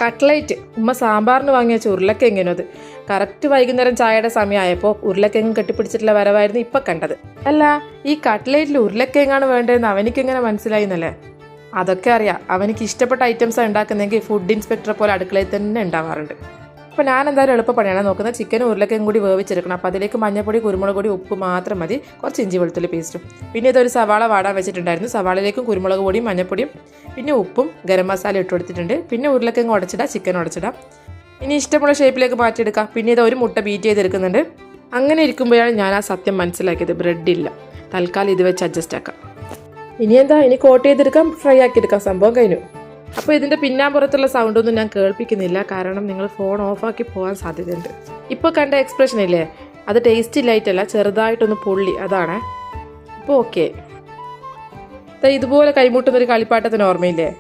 Cutlet ഉമ്മ സാമ്പാറിന് വാങ്ങിയ ഉരുളക്കിഴങ്ങിനും അത് കറക്റ്റ് വൈകുന്നേരം ചായയുടെ സമയമായപ്പോൾ ഉരുളക്കിഴങ്ങ് കെട്ടിപ്പിടിച്ചിട്ടുള്ള വരവായിരുന്നു ഇപ്പം കണ്ടത്. അല്ല, ഈ കട്ട്ലൈറ്റിൽ ഉരുളക്കിഴങ്ങാണ് വേണ്ടതെന്ന് അവനിക്കെങ്ങനെ മനസ്സിലായി എന്നല്ലേ? അതൊക്കെ അറിയാം. അവനിക്ക് ഇഷ്ടപ്പെട്ട ഐറ്റംസാണ് ഉണ്ടാക്കുന്നതെങ്കിൽ ഫുഡ് ഇൻസ്പെക്ടറെ പോലെ അടുക്കളയിൽ തന്നെ ഉണ്ടാവാറുണ്ട്. അപ്പോൾ ഞാൻ എന്തായാലും എളുപ്പപ്പണിയാണ് നോക്കുന്നത്. ചിക്കനും ഉരുളക്കിഴങ്ങും കൂടി വേവിച്ചെടുക്കണം. അപ്പോൾ അതിലേക്ക് മഞ്ഞൾപ്പൊടി, കുരുമുളക് പൊടി, ഉപ്പ് മാത്രം മതി. കുറച്ച് ഇഞ്ചി വെളുത്തുള്ളി പേസ്റ്റും. പിന്നെ ഇതൊരു സവാള വാടാൻ വെച്ചിട്ടുണ്ടായിരുന്നു. സവാളയിലേക്കും കുരുമുളക് പൊടിയും മഞ്ഞൾപ്പൊടിയും പിന്നെ ഉപ്പും ഗരം മസാല ഇട്ട് കൊടുത്തിട്ടുണ്ട്. പിന്നെ ഉരുളക്കിഴങ്ങ് ഉടച്ചിടാം, ചിക്കൻ ഉടച്ചിടാം. ഇനി ഇഷ്ടമുള്ള ഷേപ്പിലേക്ക് മാറ്റിയെടുക്കാം. പിന്നെ ഇത് ഒരു മുട്ട ബീറ്റ് ചെയ്തെടുക്കുന്നുണ്ട്. അങ്ങനെ ഇരിക്കുമ്പോഴാണ് ഞാൻ ആ സത്യം മനസ്സിലാക്കിയത്, ബ്രെഡില്ല. തൽക്കാലം ഇത് വെച്ച് അഡ്ജസ്റ്റ് ആക്കാം. ഇനി എന്താ, ഇനി കോട്ട് ചെയ്തെടുക്കാം, ഫ്രൈ ആക്കിയെടുക്കാം. സംഭവം കഴിഞ്ഞു. അപ്പോൾ ഇതിൻ്റെ പിന്നാമ്പുറത്തുള്ള സൗണ്ടൊന്നും ഞാൻ കേൾപ്പിക്കുന്നില്ല, കാരണം നിങ്ങൾ ഫോൺ ഓഫാക്കി പോകാൻ സാധ്യതയുണ്ട്. ഇപ്പോൾ കണ്ട എക്സ്പ്രഷൻ ഇല്ലേ, അത് ടേസ്റ്റ് ഇല്ലായിട്ടല്ല, ചെറുതായിട്ടൊന്ന് പൊള്ളി, അതാണ്. അപ്പോൾ ഓക്കെ. ഇതുപോലെ കൈമുട്ടുന്നൊരു കളിപ്പാട്ടത്തിന് ഓർമ്മയില്ലേ?